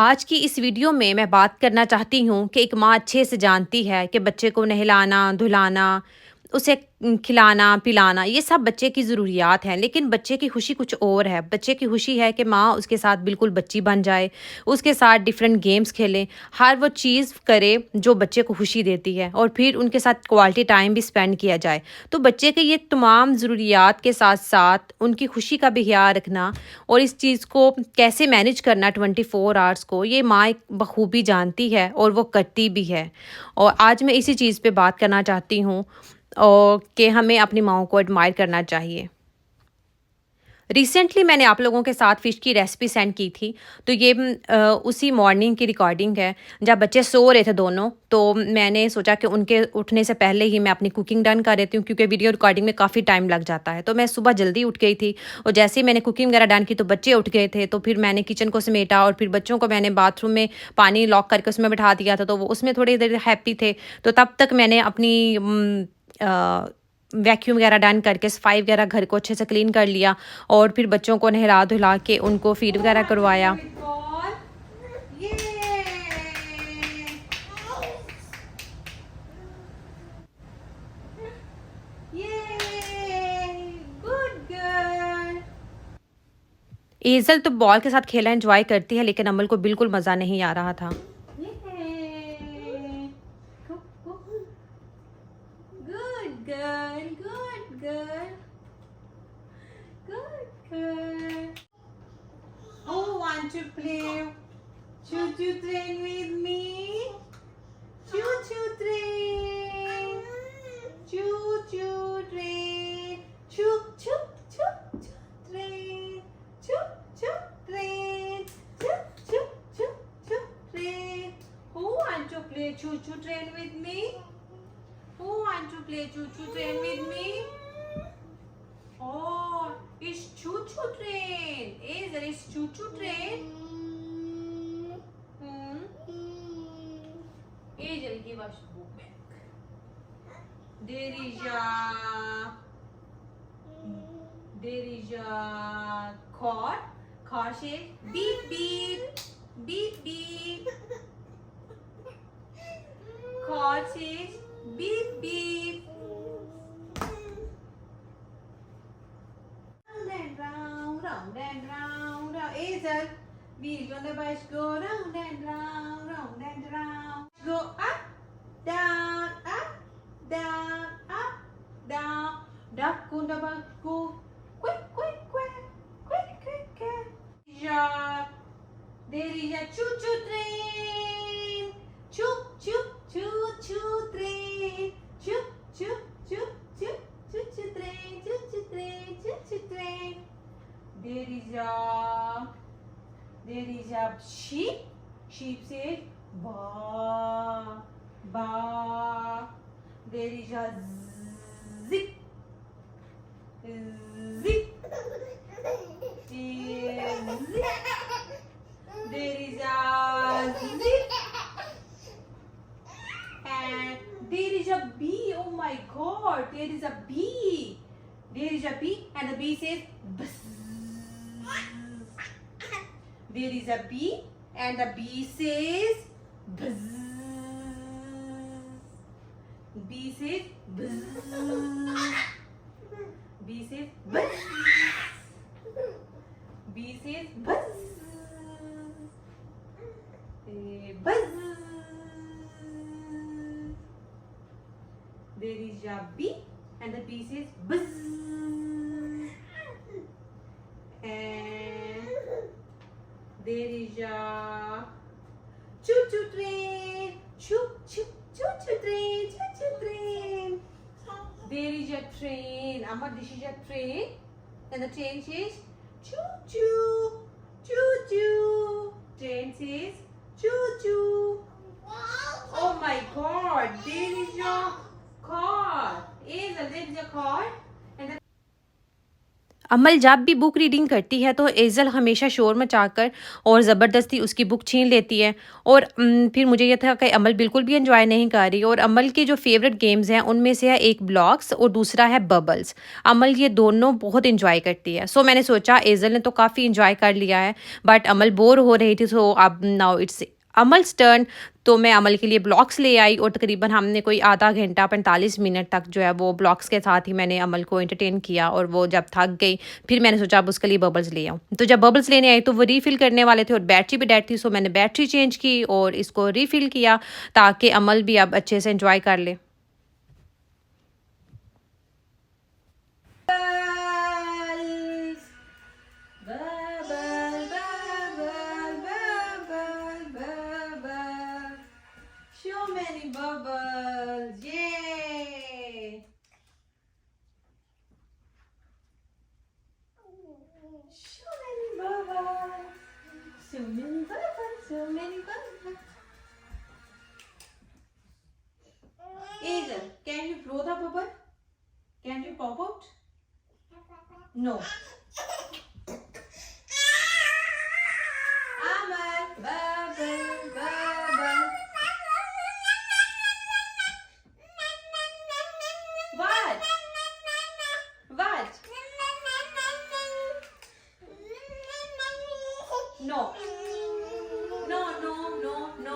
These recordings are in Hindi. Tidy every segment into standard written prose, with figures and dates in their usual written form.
आज की इस वीडियो में मैं बात करना चाहती हूँ कि एक माँ अच्छे से जानती है कि बच्चे को नहलाना, धुलाना, उसे खिलाना, पिलाना ये सब बच्चे की ज़रूरियात हैं। लेकिन बच्चे की खुशी कुछ और है। बच्चे की खुशी है कि माँ उसके साथ बिल्कुल बच्ची बन जाए, उसके साथ डिफरेंट गेम्स खेलें, हर वो चीज़ करे जो बच्चे को खुशी देती है और फिर उनके साथ क्वालिटी टाइम भी स्पेंड किया जाए। तो बच्चे के ये तमाम ज़रूरियात के साथ-साथ उनकी खुशी का भी ख़्याल रखना और इस चीज़ को कैसे मैनेज करना 24 आवर्स को, ये माँ एक बखूबी जानती है और वो करती भी है। और आज मैं इसी चीज़ पे बात करना चाहती हूँ और कि हमें अपनी माँओं को एडमायर करना चाहिए। रिसेंटली मैंने आप लोगों के साथ फ़िश की रेसिपी सेंड की थी, तो ये उसी मॉर्निंग की रिकॉर्डिंग है, जब बच्चे सो रहे थे दोनों, तो मैंने सोचा कि उनके उठने से पहले ही मैं अपनी कुकिंग डन कर देती हूँ क्योंकि वीडियो रिकॉर्डिंग में काफ़ी टाइम लग जाता है। तो मैं सुबह जल्दी उठ गई थी और जैसे ही मैंने कुकिंग वगैरह डन की तो बच्चे उठ गए थे, तो फिर मैंने किचन को समेटा और फिर बच्चों को मैंने बाथरूम में पानी लॉक करके उसमें बिठा दिया था, तो वो उसमें थोड़ी देर हैप्पी थे। तो तब तक मैंने अपनी वैक्यूम वगैरह डन करके सफाई वगैरह घर को अच्छे से क्लीन कर लिया और फिर बच्चों को नहला धुला के उनको फीड वगैरह करवाया। एज़ल तो बॉल के साथ खेलना एंजॉय करती है, लेकिन अमल को बिल्कुल मज़ा नहीं आ रहा था। Good girl, good girl, good girl. Who want to play choo choo train with me? Choo choo train, choo choo train, choo choo choo choo train, choo choo train, choo choo choo choo train. Who want to play choo choo train with me? Who want to play choo choo train with me? Oh, it's choo choo train. Is there is choo choo train? Angel, give us book back. There is a car. Car says beep beep, beep beep. Car says beep beep. Round and round. Hazel, wheels on the bus go round and round, round and round. Go up, down, up, down. Duck on the bus go quick, quick, quick, quick, quick, quick. Yeah, there is a choo choo train. Choo choo choo choo train. Choo choo choo choo choo choo train. Choo choo train. Choo choo train. There is a sheep. Sheep says ba ba. There is a zip zip. Zip. There is a zip. And there is a bee. Oh my God! There is a bee. There is a bee, and the bee says buzz. There is a bee, and the bee says buzz. Bee says buzz. Bee says buzz. Bee says buzz. Buzz. There is a bee, and the bee says buzz. And there is a choo choo train. Choo choo choo choo train. Choo choo train. There is a train. Amma, this is a train. And the train says choo choo. Choo choo. Train says choo choo. Oh my God! There is a car. There is a car. अमल जब भी बुक रीडिंग करती है तो एज़ल हमेशा शोर मचाकर और ज़बरदस्ती उसकी बुक छीन लेती है। और फिर मुझे ये था कि अमल बिल्कुल भी एंजॉय नहीं कर रही। और अमल के जो फेवरेट गेम्स हैं उनमें से है एक ब्लॉक्स और दूसरा है बबल्स। अमल ये दोनों बहुत एंजॉय करती है। सो मैंने सोचा एज़ल ने तो काफ़ी एंजॉय कर लिया है, बट अमल बोर हो रही थी। सो अब नाउ इट्स अमल्स टर्न। तो मैं अमल के लिए ब्लॉक्स ले आई और तकरीबन हमने कोई आधा घंटा 45 मिनट तक जो है वो ब्लॉक्स के साथ ही मैंने अमल को एंटरटेन किया। और वो जब थक गई फिर मैंने सोचा अब उसके लिए बबल्स ले आऊँ। तो जब बबल्स लेने आई तो वो रीफ़िल करने वाले थे और बैटरी भी डेड थी। सो मैंने बैटरी चेंज की और इसको रीफ़िल किया ताकि अमल भी अब अच्छे से एंजॉय कर ले। Bubble, bubble, bubble, bubble, bubble. So many bubbles. Yay! So many bubbles. So many bubbles. So many bubbles. Hazel, can you blow the bubble? Can you pop out? No. Amal, bubble, bubble. What? What? No. No, no, no, no.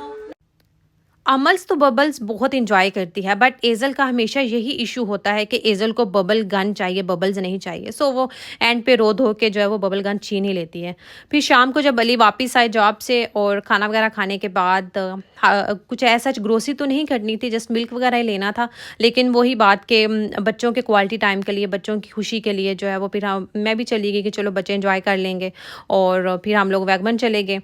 अमल्स तो बबल्स बहुत एंजॉय करती है, बट एज़ल का हमेशा यही इशू होता है कि एज़ल को बबल गन चाहिए, बबल्स नहीं चाहिए। सो वो एंड पे रो धो के जो है वो बबल गन छीन ही लेती है। फिर शाम को जब अली वापस आए जॉब से और खाना वगैरह खाने के बाद कुछ ऐसा ग्रोसरी तो नहीं करनी थी, जस्ट मिल्क वगैरह ही लेना था। लेकिन वही बात के बच्चों के क्वालिटी टाइम के लिए, बच्चों की खुशी के लिए जो है वो फिर मैं भी चली गई कि चलो बच्चे एंजॉय कर लेंगे। और फिर हम लोग वैगमन चले गए।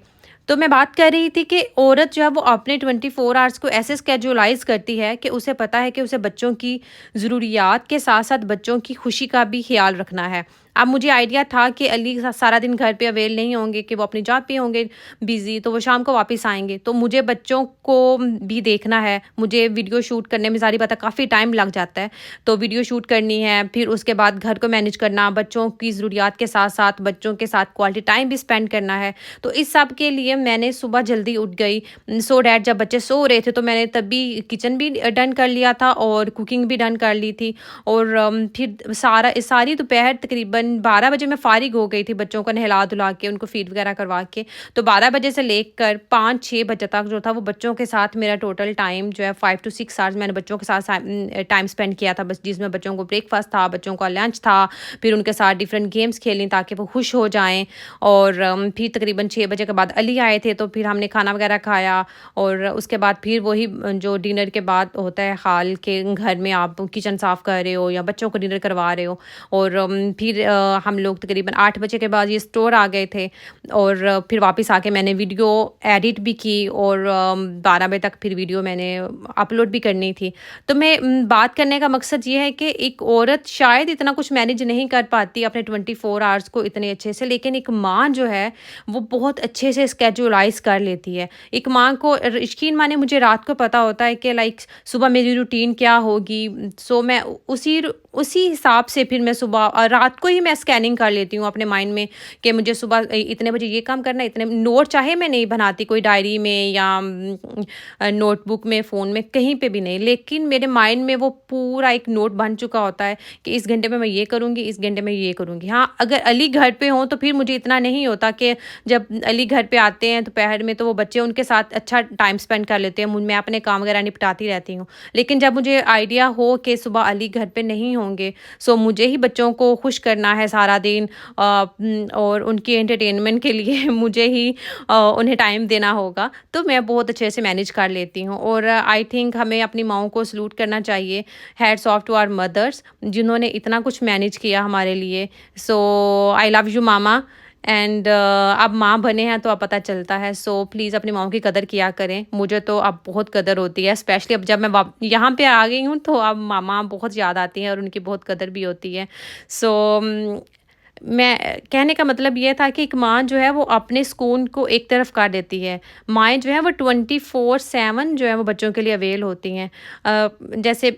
तो मैं बात कर रही थी कि औरत जो है वो अपने 24 आवर्स को ऐसे स्केजुलाइज करती है कि उसे पता है कि उसे बच्चों की ज़रूरियात के साथ साथ बच्चों की खुशी का भी ख्याल रखना है। अब मुझे आइडिया था कि अली सारा दिन घर पे अवेल नहीं होंगे, कि वो अपनी जॉब पे होंगे बिज़ी, तो वो शाम को वापस आएंगे। तो मुझे बच्चों को भी देखना है, मुझे वीडियो शूट करने में सारी बात काफ़ी टाइम लग जाता है। तो वीडियो शूट करनी है, फिर उसके बाद घर को मैनेज करना, बच्चों की ज़रूरियात के साथ साथ बच्चों के साथ क्वालिटी टाइम भी स्पेंड करना है। तो इस सब के लिए मैंने सुबह जल्दी उठ गई, सो डैट जब बच्चे सो रहे थे तो मैंने तभी किचन भी डन कर लिया था और कुकिंग भी डन कर ली थी। और फिर सारी दोपहर तकरीबन 12 बजे मैं फ़ारिग हो गई थी बच्चों को नहला धुला के, उनको फीड वगैरह करवा के। तो 12 बजे से लेकर 5-6 बजे तक जो था वो बच्चों के साथ मेरा टोटल टाइम जो है 5 to 6 आवर्स मैंने बच्चों के साथ टाइम स्पेंड किया था। बस जिसमें बच्चों को ब्रेकफास्ट था, बच्चों का लंच था, फिर उनके साथ डिफरेंट गेम्स खेलें ताकि वो खुश हो जाएँ। और फिर तकरीबन 6 बजे के बाद अली आए थे तो फिर हमने खाना वगैरह खाया। और उसके बाद फिर वही जो डिनर के बाद होता है हाल के घर में आप किचन साफ़ कर रहे हो या बच्चों को डिनर करवा रहे हो। और फिर हम लोग तकरीबन 8 बजे के बाद ये स्टोर आ गए थे। और फिर वापस आके मैंने वीडियो एडिट भी की और 12 बजे तक फिर वीडियो मैंने अपलोड भी करनी थी। तो मैं बात करने का मकसद ये है कि एक औरत शायद इतना कुछ मैनेज नहीं कर पाती अपने 24 आवर्स को इतने अच्छे से, लेकिन एक माँ जो है वो बहुत अच्छे से स्केजुलाइज कर लेती है। एक माँ को यकीन माने मुझे रात को पता होता है कि लाइक सुबह मेरी रूटीन क्या होगी। सो मैं उसी हिसाब से फिर मैं सुबह और रात को ही मैं स्कैनिंग कर लेती हूँ अपने माइंड में कि मुझे सुबह इतने बजे ये काम करना है। इतने नोट चाहे मैं नहीं बनाती कोई डायरी में या नोटबुक में, फ़ोन में, कहीं पे भी नहीं, लेकिन मेरे माइंड में वो पूरा एक नोट बन चुका होता है कि इस घंटे में मैं ये करूँगी, इस घंटे में ये करूँगी। हाँ, अगर अली घर पे हों तो फिर मुझे इतना नहीं होता कि जब अली घर पे आते हैं दोपहर में तो वो बच्चे उनके साथ अच्छा टाइम स्पेंड कर लेते हैं, मैं अपने काम वगैरह निपटाती रहती हूँ। लेकिन जब मुझे आइडिया हो कि सुबह अली घर पे नहीं होंगे, सो मुझे ही बच्चों को खुश करना है सारा दिन और उनकी एंटरटेनमेंट के लिए मुझे ही उन्हें टाइम देना होगा, तो मैं बहुत अच्छे से मैनेज कर लेती हूँ। और आई थिंक हमें अपनी माँओं को सलूट करना चाहिए, hats off to our mothers जिन्होंने इतना कुछ मैनेज किया हमारे लिए। So I love you mama. And अब माँ बने हैं तो अब पता चलता है। सो प्लीज़ अपनी माँओं की कदर किया करें। मुझे तो अब बहुत कदर होती है, स्पेशली अब जब मैं यहाँ पे आ गई हूँ तो अब मामा बहुत याद आती हैं और उनकी बहुत कदर भी होती है। सो मैं कहने का मतलब ये था कि एक माँ जो है वो अपने सुकून को एक तरफ कर देती है। माएँ जो हैं वो 24/7 जो है वो बच्चों के लिए अवेल होती हैं। जैसे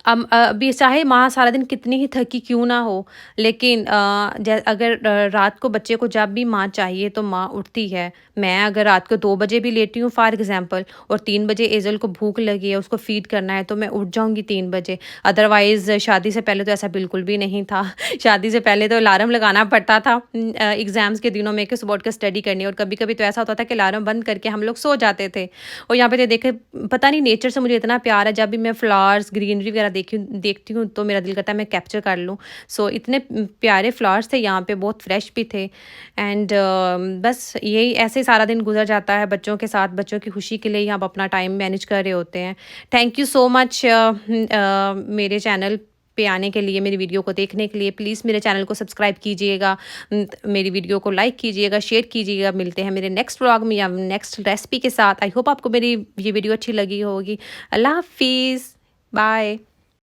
अभी चाहे माँ सारा दिन कितनी ही थकी क्यों ना हो, लेकिन अगर रात को बच्चे को जब भी माँ चाहिए तो माँ उठती है। मैं अगर रात को 2 बजे भी लेटी हूँ फॉर एग्ज़ाम्पल, और 3 बजे एज़ल को भूख लगी है, उसको फ़ीड करना है, तो मैं उठ जाऊँगी 3 बजे। अदरवाइज़ शादी से पहले तो ऐसा बिल्कुल भी नहीं था। शादी से पहले तो अलार्म लगाना पड़ता था एग्ज़ाम्स के दिनों में कि सुबह उठ के स्टडी करनी है, और कभी-कभी तो ऐसा होता था कि अलार्म बंद करके हम लोग सो जाते थे। और यहाँ पे तो देखे, पता नहीं नेचर से मुझे इतना प्यार है, जब भी मैं फ्लावर्स, ग्रीनरी वगैरह देखती हूँ तो मेरा दिल करता है मैं कैप्चर कर लूँ। सो इतने प्यारे फ्लावर्स थे यहाँ पे, बहुत फ्रेश भी थे। एंड बस यही ऐसे ही सारा दिन गुजर जाता है बच्चों के साथ, बच्चों की खुशी के लिए ही हम अपना टाइम मैनेज कर रहे होते हैं। थैंक यू सो मच मेरे चैनल पे आने के लिए, मेरी वीडियो को देखने के लिए। प्लीज़ मेरे चैनल को सब्सक्राइब कीजिएगा, मेरी वीडियो को लाइक कीजिएगा, शेयर कीजिएगा। मिलते हैं मेरे नेक्स्ट व्लॉग में या नेक्स्ट रेसिपी के साथ। आई होप आपको मेरी ये वीडियो अच्छी लगी होगी। अल्लाह हाफ़िज़, बाय।